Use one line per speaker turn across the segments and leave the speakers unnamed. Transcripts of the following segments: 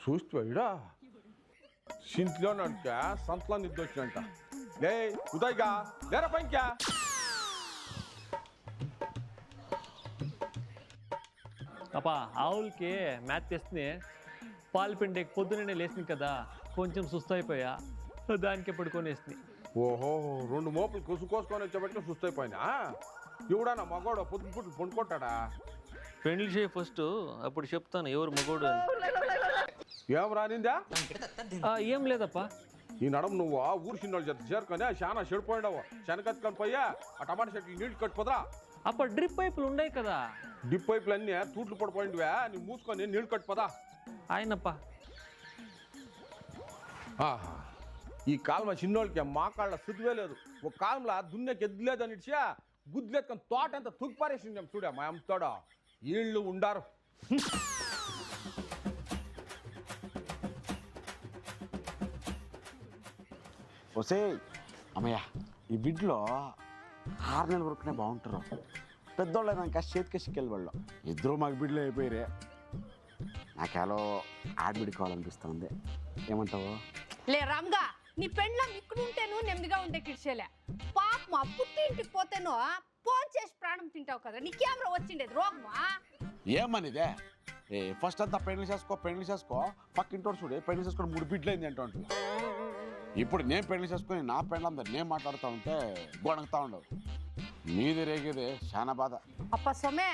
చూస్తే ఇడా సింట్లో నడిచా సంతలో నిద్దొచ్చినంట లే ఉదయ్గా లేరా పైకా
అప్పా ఆవులకి మ్యాచ్ తెస్తే పాలు పిండి పొద్దునే లేచింది కదా కొంచెం సుస్తు అయిపోయా దానికి పడుకొనేసింది.
ఓహో 2 మోపులు కోసుకొని వచ్చేబట్టి సుస్తైపోయినా ఎవడన్నా మగోడు పొద్దు పుట్లు పండుకుంటాడా?
పెండ్లి చేయి ఫస్ట్, అప్పుడు చెప్తాను ఎవరు మగోడు అని.
ఏం రానిందా?
ఏం లేదప్పా.
ఈ నడమ నువ్వు ఊరు చిన్నోళ్ళు చేత చేరుకొని చాలా చెడిపోయినావు. శనగత్తుకొని పోయా ఆ టమాటా చెట్లు నీళ్ళు కట్టుపోదరా.
అప్ప డ్రిప్ పైపులు ఉన్నాయి కదా.
డ్రిప్ పైపులు అన్నీ తూట్లు పడిపోయిందివా, నీ మూసుకొని నీళ్ళు కట్టుపోదా.
ఆయనప్ప
ఈ కాలం చిన్నోళ్ళకి మా కాళ్ళ శుద్ధివే లేదు. ఒక కాలంలో దున్నెకి ఎద్దులేదని ఇచ్చా గుద్దులేదుకొని తోట అంతా తుగ్గిపారేసింది చూడా మా అమ్మతోడా. వీళ్ళు ఉండారు.
వసే అమ్మయ్య ఈ బిడ్లో 6 నెలల వరకునే బాగుంటారు. పెద్దోళ్ళు అయినాక చేతికేసికెళ్ళి వాళ్ళు ఇద్దరు మాకు బిడ్డలు అయిపోయారే. నాకేలో ఆడబిడి కావాలనిపిస్తుంది. ఏమంటావు?
లే రామ్గా, నీ పెండ్లం ఇక్కడుంటేను నెమ్మదిగా ఉండే కిడ్చేలే. పాపమా పుట్టి ఇంటికి పోతేనో ఫోన్ చేసి ప్రాణం తింటావు కదా, నీ కెమెరా వచ్చిండేది రోగమా?
ఏమనిదే ఫస్ట్ అంతా పెళ్లి చేసుకో పక్కింటోడు చూడే పెళ్లి చేసుకొని 3 బిడ్డలు అయింది అంటూ. ఇప్పుడు నేను పెళ్లి చేసుకొని నా పెండ్లందరూ నేను మాట్లాడుతూ ఉంటే గొడగతా ఉండవు. మీది రేగేదే చాలా బాధ.
అప్ప సొమే,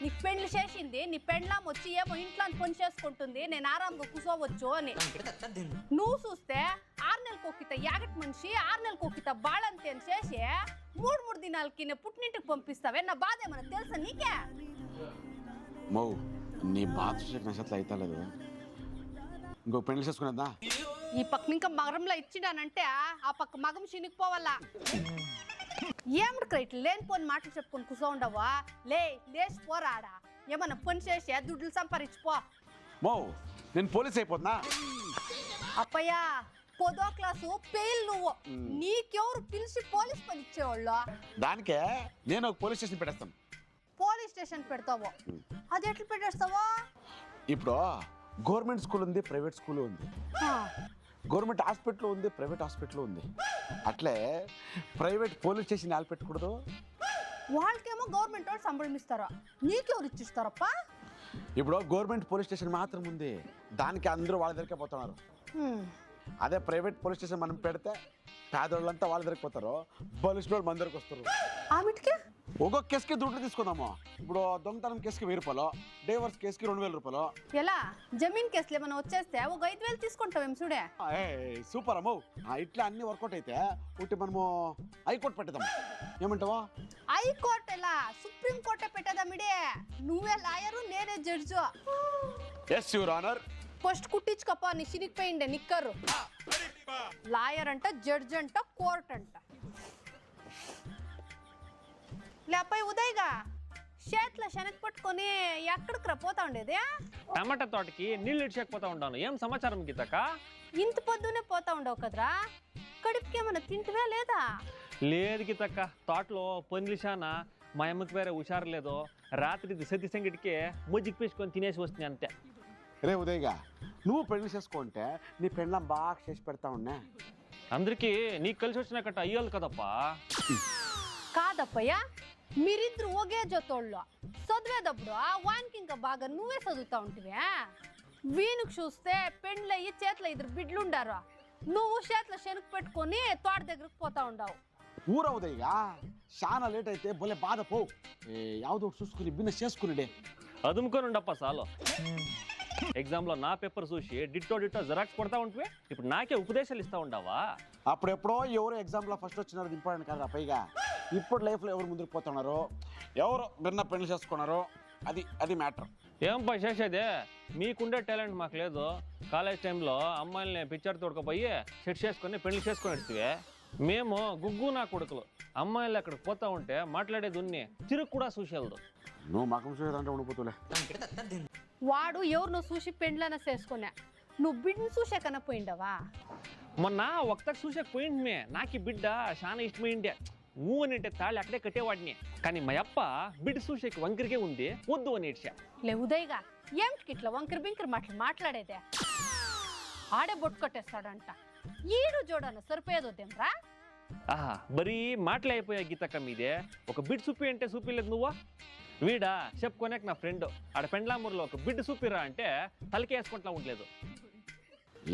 నీకు పెండ్లు చేసింది నీ పెండ్లాం వచ్చి ఏమో ఇంట్లో పని చేసుకుంటుంది, నేను ఆరాంగా కూర్చోవచ్చు అని. నువ్వు చూస్తే 6 నెలలకు ఒక్కిత యాగట్ మనిషి 6 నెలలకు ఒక్కిత బాళంతే అని చేసి 3 దినాలకి నేను పుట్టినింటికి పంపిస్తావే. నా బాధ ఏమన్నా తెలుసా నీకే?
మౌ నీ బాధ నక్షత్రం అయితే లేదు. ఇంకో పెళ్లి చేసుకునేద్దా?
ఈ పక్క ఇంకా మగరంలో ఇచ్చినానంటే ఆ పక్క మగం చినిగిపోవాలా. ఏమిటి ఇట్లా లేనిపోని మాటలు చెప్పుకొని కూర్చో ఉండవా? లేచి పోరాడా, ఏమన్నా పని చేసి దుడ్లు సంపాదించిపో.
మౌ నేను పోలీస్ అయిపోతున్నా.
అప్పయ్యా పొదో క్లాసు ఫెయిల్ నువ్వు. నీకెవరు పిలిచి పోలీస్ పని ఇచ్చేవాళ్ళు?
దానికే నేను ఒక పోలీస్ స్టేషన్ పెట్టేస్తాను.
పోలీస్ స్టేషన్ పెడతావు? అది ఎట్లా పెట్టేస్తావో?
ఇప్పుడు గవర్నమెంట్ స్కూల్ ఉంది, ప్రైవేట్ స్కూల్ ఉంది. గవర్నమెంట్ హాస్పిటల్ ఉంది, ప్రైవేట్ హాస్పిటల్ ఉంది. అట్లే ప్రైవేట్ పోలీస్ స్టేషన్ వాళ్ళు పెట్టకూడదు.
వాళ్ళకేమో గవర్నమెంట్ వాళ్ళు సంబళం ఇస్తారా, నీకెవరు ఇచ్చిస్తారప్ప?
ఇప్పుడు గవర్నమెంట్ పోలీస్ స్టేషన్ మాత్రం ఉంది, దానికి అందరూ వాళ్ళ దగ్గరికే పోతున్నారు. అదే ప్రైవేట్ పోలీస్ స్టేషన్ మనం పెడితే పేదోళ్ళంతా వాళ్ళ దగ్గరికి పోతారు, బలిసిన వాళ్ళు మన దగ్గరికి వస్తారు.
ఆమెటికి
ఒక్కొక్క కేసుకి దుడ్లు తీసుకుందాము. ఇప్పుడు దొంగతనం కేసుకి 1000 రూపాయలు, డైవర్స్ కేసుకి 2000 రూపాయలు.
ఎలా జమీన్ కేసులు ఏమైనా వచ్చేస్తే ఒక 5000 తీసుకుంటావేం చూడే.
సూపర్ అమ్మో. ఇట్లా అన్ని వర్కౌట్ అయితే ఒకటి మనము హైకోర్టు పెట్టదాము. ఏమంటావా?
హైకోర్టు ఎలా, సుప్రీం కోర్టే పెట్టదామిడే. నువ్వే లాయరు, నేనే judge.
Yes your honour.
First కుట్టించుకోపా నీ చినిగిపోయిండే నిక్కరు. లాయర్ అంట, జడ్జ్ అంట, కోర్ట్ అంట. లేపై ఉదయ్గా చేతిలో శనగ పట్టుకొని ఎక్కడికి పోతా ఉండేది?
టమాటా తోటకి నీళ్ళు ఇడిచేకపోతా ఉంటాను. ఏం సమాచారం గీతక్క?
ఇంత పొద్దునే పోతా ఉండవు కదరా, కడుపుకి ఏమన్నా తింటువే లేదా?
లేదు గీతక్క, తోటలో పందిలి శానా మా అమ్మకి వేరే హుషారు లేదు. రాత్రి దిశ సంగటికి ముజ్జికి పీసుకొని తినేసి వస్తుంది అంతే.
రే ఉదయ్గా, నువ్వు పెళ్లి చేసుకుంటే నీ పెళ్ళం బాగా చేసి పెడతా ఉన్నా.
అందరికీ నీకు కలిసి వచ్చినాకట్ట అయ్యాలి కదప్పా.
కాదప్పయ్యా, మీరిద్దరు ఒకే జతోళ్ళు. చదివేటప్పుడు వానికి ఇంకా బాగా నువ్వే చదువుతా ఉంటివే. వీనికి చూస్తే పెండ్లయ్యి చేతిలో 2 బిడ్డలు ఉండారు, నువ్వు చేతిలో శనగ పెట్టుకొని తోట దగ్గరకు పోతా ఉండవు.
ఊరవుదయ్యా చాలా లేట్ అయితే భలే బాధ పో. యావదో చూసుకుని బిజినెస్ చేసుకునిడే.
అదుముకొని ఉండప్ప చాలు. ఎగ్జామ్లో నా పేపర్ చూసి డిట్టో జెరాక్స్ కొడతా ఉంటే ఇప్పుడు నాకే ఉపదేశాలు ఇస్తా ఉండవా?
అప్పుడెప్పుడో ఎవరు ఎగ్జామ్లో ఫస్ట్ వచ్చినారు ఇంపార్టెంట్ కదా. పైగా ఇప్పుడు లైఫ్లో ఎవరు ముందుకు పోతున్నారు, ఎవరు నిన్న పెళ్లి చేసుకున్నారు, అది మ్యాటర్.
ఏం పా చేసేదే, మీకుండే టాలెంట్ మాకు లేదు. కాలేజ్ టైంలో అమ్మాయిల్ని పిక్చర్ తోడుకపోయి సెట్ చేసుకొని పెళ్లి చేసుకొని ఎడితే, మేము గుగ్గు నా కొడుకులు అమ్మాయిలు అక్కడికి పోతా ఉంటే మాట్లాడేది ఉన్ని తిరుగు కూడా చూసేది.
నువ్వు మకం చూసేదంటే ఉండిపోతులే.
వాడు ఎవరు చూసి పెండ్లన చేసుకున్నా, నువ్వు బిడ్డను చూసే కన్నా పోయిండవా?
మొన్న ఒక్క చూసే పోయింది. నాకు ఈ బిడ్డ చాలా ఇష్టమైండే. ఊ అని అంటే తాళి అక్కడే కట్టేవాడిని. కానీ మా అప్ప బిడ్డ చూసేకి వంకరికే ఉంది, వద్దు అని ఏడ్చా.
లే ఉదయ్గా ఏమిటికి ఇట్లా వంకర బింకర మాట్లాడేదే? ఆడే బొట్టు కట్టేస్తాడంట. ఈడు చూడను సరిపోయేదొద్దేమ్రా.
ఆహా, బరీ మాటలే అయిపోయా గీతక్క మీదే. ఒక బిడ్ చూపి అంటే చూపిలేదు నువ్వా? వీడా చెప్పుకోనేక నా ఫ్రెండ్ ఆడ పెండ్లామూరులో ఒక బిడ్డ చూపిరా అంటే తలకి వేసుకుంటా ఉండలేదు.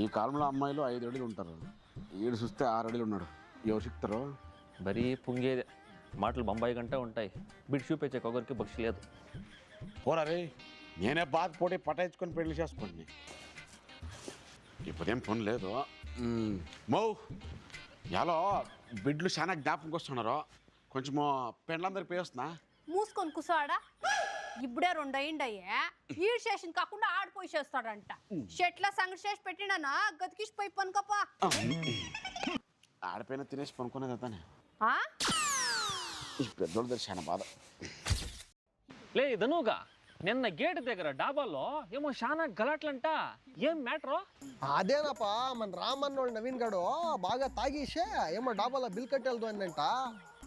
ఈ కాలంలో అమ్మాయిలు 5 అడుగులు ఉంటారు, ఈడు చూస్తే 6 అడుగులు ఉన్నాడు. ఎవరు చెప్తారు?
బరీ పుంగేదే, మాటలు బొంబాయి గంట ఉంటాయి. బిడ్ చూపించే ఒకరికి బక్షి లేదు.
పోరా రే, నేనే బాధపడి పటాయించుకొని పెళ్లి చేసుకోండి. ఇప్పుడేం పని లేదు. మౌ యాలో బిడ్లు చాలా జ్ఞాపకం వస్తున్నారు. కొంచెము పెండ్లందరికి పోయేస్తున్నా.
మూసుకొని కూసాడా. ఇప్పుడే 2 అయ్యిండయ్యే. ఈడు స్టేషన్ కాకుండా ఆడిపోయి చేస్తాడంట. షెట్ల సంగతి చేసి పెట్టినా గతికిసి పోయి పనుకప్పా.
ఆడిపోయినా తినేసి పనుకునేది అతనే.
ఆ?
ఈ పెద్దోళ్ళ దగ్గర చాలా బాధ.
లే ధనుగా, నిన్న గేట్ దగ్గర డాబాలో ఏమో చాలా గలాట్లంట. ఏం మ్యాటరు?
అదేనప్పా, మన రామన్నోళ్ళు నవీన్ గడు బాగా తాగేసే ఏమో డాబాలో బిల్ కట్టేది అందంట.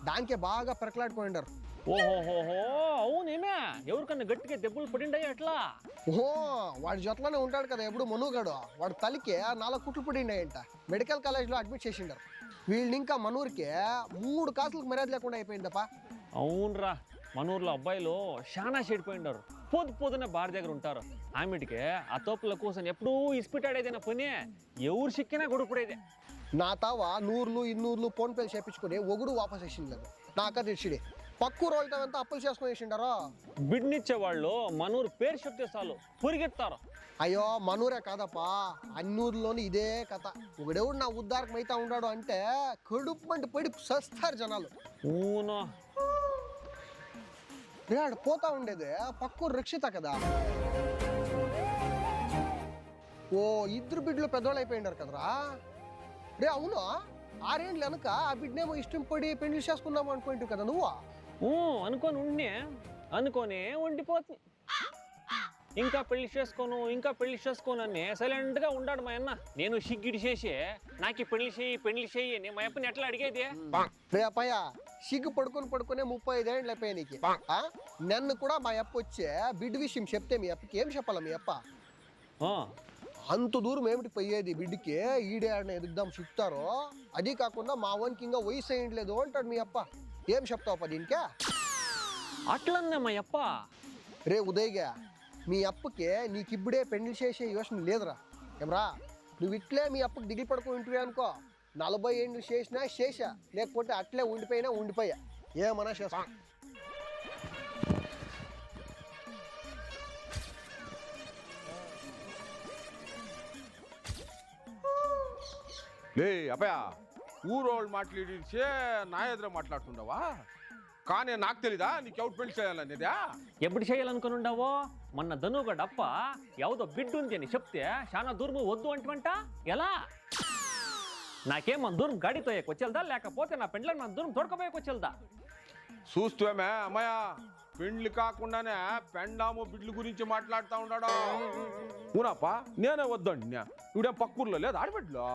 దానికే బాగా పెరకలాడుకోండారు.
ఓహోహోహో, అవునేమే? ఎవరికన్నా గట్టిగా దెబ్బలు పడిండయి అట్లా?
ఓహో, వాడి జొత్లోనే ఉంటాడు కదా ఎప్పుడు మనుగాడు. వాడు తలకి 4 కుట్లు పడిండాయంట. మెడికల్ కాలేజ్లో అడ్మిట్ చేసిండారు. వీళ్ళని ఇంకా మనూరికి 3 కాసులకు మర్యాద లేకుండా అయిపోయిందప్పా.
అవునరా, మనూర్లో అబ్బాయిలు చాలా చెడిపోయిండారు. పొద్దునే బార్ దగ్గర ఉంటారు. ఆమెటికి ఆ తోపుల కూర్చొని ఎప్పుడూ ఇస్పిటాడేదైనా పని ఎవరు సిక్కినా గొడవపడేదే.
నా తావ 100లు 200లు ఫోన్ పేలు చేపించుకొని ఒగుడు వాపస్ వేసిండలేదు. నాక తెచ్చిడి పక్కు రోల్టంతా అప్పులు చేసుకొని వేసిండారో.
బిడ్నిచ్చే వాళ్ళు మనూరు పేరు చెప్తే చాలు పొరిగెత్తారు.
అయ్యో మనూరే కాదప్పా, అన్నూరులోని ఇదే కథ. ఒకడెవడు నా ఉద్దారకం అయితే ఉన్నాడు అంటే కడుపు మంటి పడి సస్తారు జనాలు.
ఊనో
రే, ఆడ పోతా ఉండేది పక్కూరు రక్షిత కదా. ఓ 2 బిడ్డలు పెద్దోళ్ళు అయిపోయినారు కదరా. రే అవును, 6 ఏళ్ళు వెనక ఆ బిడ్డనేమో ఇష్టం పడి పెళ్లి చేసుకుందాం అనుకుంటావు కదా నువ్వు.
అనుకోని ఉండిపోతుంది. ఇంకా పెళ్లి చేసుకోను అని సైలెంట్గా ఉన్నాడు మా అన్న. నేను సిగ్గిడి చేసి నాకు పెళ్లి చేయి అని మా అప్పని ఎట్లా అడిగేది?
రే అప్పయ్య, సిగ్గు పడుకొని 35 ఏళ్ళు అయిపోయాయి నీకు. నన్ను కూడా మా అప్ప వచ్చే బిడ్డ విషయం చెప్తే మీ అప్పకి ఏం చెప్పాలా? మీ అప్ప అంత దూరం ఏమిటి పోయేది బిడ్డకి? ఈడే ఆడిన ఎదుగుదాం చెప్తారో. అది కాకుండా మా వానికి ఇంకా వయసు అయ్యలేదు అంటాడు మీ అప్ప. ఏం చెప్తావప్ప దీనికే?
అట్లన్నా మా అప్ప.
రే ఉదయ్గా, మీ అప్పకి నీకు ఇప్పుడే పెళ్లి చేసే యోచన లేదురా. ఏమరా, నువ్వు ఇట్లే మీ అప్పకి దిగిలి పడుకుంటువే అనుకో, 40 ఏళ్ళు చేసా, లేకపోతే అట్లే ఉండిపోయా ఏమన్నా చేస్తా.
లే అప్పయ్య, ఊరోళ్ళు మాట్లాడిచ్చే నా ఎదురు మాట్లాడుతుండవా? కానీ నాకు తెలీదా నీకెవరు పెళ్లి చేయాలనేదా?
ఎప్పుడు చేయాలనుకుని ఉండవో? మొన్న ధనుగడప్ప ఎవదో బిడ్డు ఉంది అని చెప్తే చాలా దూరం వద్దు అంటమంట. ఎలా? నాకేం మన దూరం గాడితో వచ్చేదా, లేకపోతే నా పెండ్లని మన దూరం తోడుకోపోయేకొచ్చేదా?
చూస్తేమే అమ్మయ్య, పెండ్లి కాకుండానే పెండాము బిడ్లు గురించి మాట్లాడుతూ ఉన్నాడు. ఊనాపా, నేనే వద్దండి. ఇవిడేం పక్కూర్లో లేదు ఆడబిడ్లో?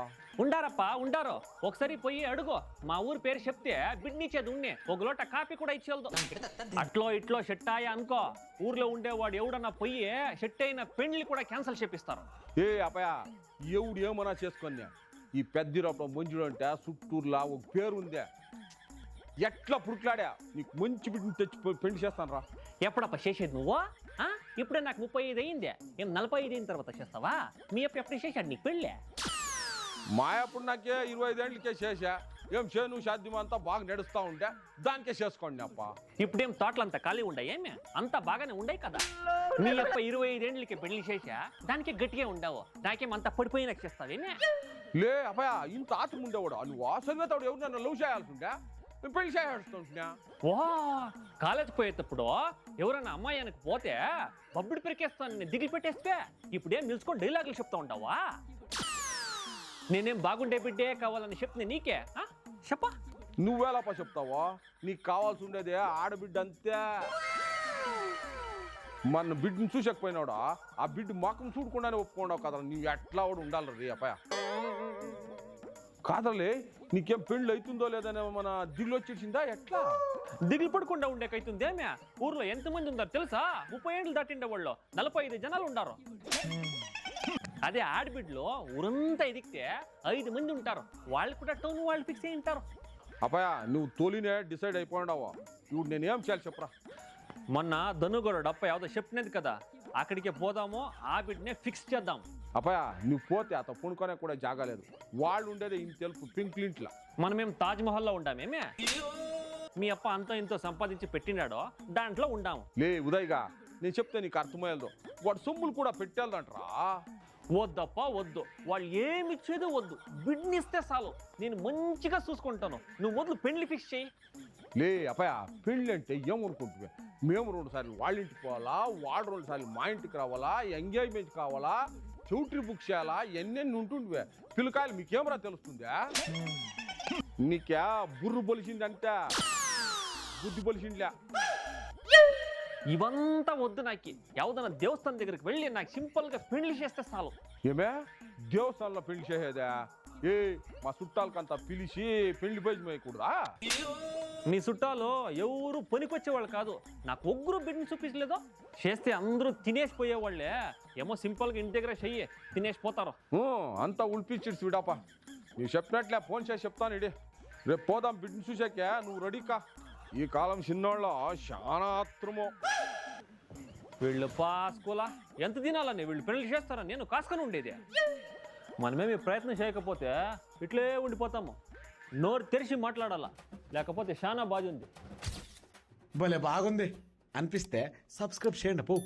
ఉండారు. ఒకసారి పోయి అడుగు. మా ఊరు పేరు చెప్తే బిడ్నిచ్చేది ఉండే, ఒక లోట కాపీ కూడా ఇచ్చేదు. అట్లో ఇట్లో షెట్ అయ్యా అనుకో, ఊర్లో ఉండేవాడు ఎవడన్నా పోయి షెట్ అయిన పెండ్లి కూడా క్యాన్సిల్ చేపిస్తారు.
ఏ అప్పయ్య, ఎవడు ఏమన్నా చేసుకొని ఈ పెద్దిరప్పుడు మంజుడు అంటే చుట్టూరులా ఒక పేరు ఉందే. ఎట్లా పుడుకులాడా నీకు మంచి బిడ్డని తెచ్చి పెళ్లి చేస్తాను రా.
ఎప్పుడప్ప చేసేది నువ్వు? ఇప్పుడే నాకు 35 అయిందే, ఏం 45 అయిన తర్వాత చేస్తావా? మీ అప్పుడు ఎప్పుడు చేశాడు నీకు పెళ్ళే?
మాయప్పుడు నాకే 25 ఏళ్ళకే చేసా. ఏం చేను సాధ్యం అంతా బాగా నడుస్తూ ఉంటే దానికే చేసుకోండి అప్ప.
ఇప్పుడేం తోటలంతా ఖాళీ ఉండయేమే, అంతా బాగానే ఉండయి కదా. మీ అప్ప 25 ఏళ్ళకి పెళ్లి చేసా, దానికి గట్టిగా ఉండవు. నాకేమంతా పడిపోయినా చేస్తావేమే?
లే అప్పయ్య, ఇంత ఆత్రం ఉండేవాడు నువ్వు. చదివేతాడు ఎవరు నన్ను లవ్ చేయాల్సింటే పెళ్లి చేయాల్సింటున్నా.
వా, కాలేజ్ పోయేటప్పుడు ఎవరైనా అమ్మాయి వెనక పోతే బబ్బుడు పెరికేస్తాను దిగులు పెట్టేస్తే ఇప్పుడేం నిలుచుకొని డైలాగులు చెప్తా ఉంటావా? నేనేం బాగుండే బిడ్డే కావాలని చెప్తే నీకే చెప్పా?
నువ్వేలాపా చెప్తావా? నీకు కావాల్సి ఉండేదే ఆడబిడ్డ అంతే. మన బిడ్డను చూసకపోయినాడా ఆ బిడ్డ మొఖం చూడకుండానే ఒప్పుకున్నావు కదా. నువ్వు ఎట్లా వాడు ఉండాలి రే అప్పయ్య. కాదలే, నీకేం పెళ్ళి అవుతుందో లేదనే మన దిగులు వచ్చేసిందా ఎట్లా?
దిగులు పడకుండా ఉండేకైతుందేమే? ఊర్లో ఎంతమంది ఉన్నారు తెలుసా? 30 ఏళ్ళు దాటిండే వాళ్ళు 45 జనాలు ఉండారు. అదే ఆడబిడ్డలో ఊరంతా ఎదిగితే 5 మంది ఉంటారు. వాళ్ళు కూడా టౌన్ వాళ్ళు ఫిక్స్ అయి ఉంటారు.
అబ్బాయ నువ్వు తోలినే డిసైడ్ అయిపోయినావు. ఇప్పుడు నేనేం చేయాలి చెప్పరా?
మొన్న ధనుగోడు డప్ప యావదో చెప్పినది కదా, అక్కడికి పోదాము, ఆ బిడ్డనే ఫిక్స్ చేద్దాం.
అబ్బాయ నువ్వు పోతే అత పుణుకొనే కూడా జాగలేదు. వాళ్ళు ఉండేది ఇంత తెలుపు పింక్లింట్లో.
మనమేం తాజ్ మహల్లో ఉంటామేమే? మీ అప్ప అంతో ఇంతో సంపాదించి పెట్టినాడో దాంట్లో ఉండాము.
లే ఉదయ్గా, నేను చెప్తే నీకు అర్థమయ్యేదో. వాడు సొమ్ములు కూడా పెట్టేదంటరా.
వద్దప్ప వద్దు, వాళ్ళు ఏమి ఇచ్చేదో వద్దు, బిడ్నిస్తే చాలు, నేను మంచిగా చూసుకుంటాను. నువ్వు మొదలు పెళ్లి ఫిక్స్ చేయి.
లే అబ్బాయ, పెళ్ళి అంటే ఏమనుకుంటువే? మేము 2 సార్లు వాళ్ళ ఇంటికి పోవాలా, వాడు 2 సార్లు మా ఇంటికి రావాలా, ఎంగేజ్మెంట్ కావాలా, చౌట్రీ బుక్ చేయాలా, ఎన్నెన్ని ఉంటుండివే. పిల్లకాయలు మీకేమరా తెలుస్తుందా? నీకే బుర్రు బొలిసిందంటే బుద్ధి బొలిసిందిలే.
ఇవంతా వద్దు నాకు. ఎవదన్నా దేవస్థానం దగ్గరికి వెళ్ళి నాకు సింపుల్గా పెళ్లి చేస్తే చాలు.
ఏమే దేవస్థానంలో పెళ్లి చేసేదా? ఏ మా చుట్టాలకంతా పిలిచి పెళ్లి భోజనం వేయకూడదా?
నీ చుట్టాలు ఎవరు పనికొచ్చేవాళ్ళు కాదు. నాకు ఒగ్గురు బిడ్డని చూపించలేదో, చేస్తే అందరూ తినేసిపోయేవాళ్ళే. ఏమో సింపుల్గా ఇంటి దగ్గర చెయ్యి, తినేసిపోతారు.
అంతా ఉల్పిచ్చిడ్స్ విడాపా. నువ్వు చెప్పినట్లే ఫోన్ చేసి చెప్తాను. ఇడే రేపు పోదాం బిడ్డను చూసాకే. నువ్వు రెడీ కా. ఈ కాలం చిన్నోళ్ళ చాలా ఆత్రమో.
వీళ్ళు పాసుకోలా ఎంత తినాలని వీళ్ళు పెళ్లి చేస్తారా? నేను కాసుకొని ఉండేది. మనమేమి ప్రయత్నం చేయకపోతే ఇట్లే ఉండిపోతాము. నోరు తెరిచి మాట్లాడాలా, లేకపోతే చాలా బాధ ఉంది.
భలే బాగుంది అనిపిస్తే సబ్స్క్రైబ్ చేయండి పో.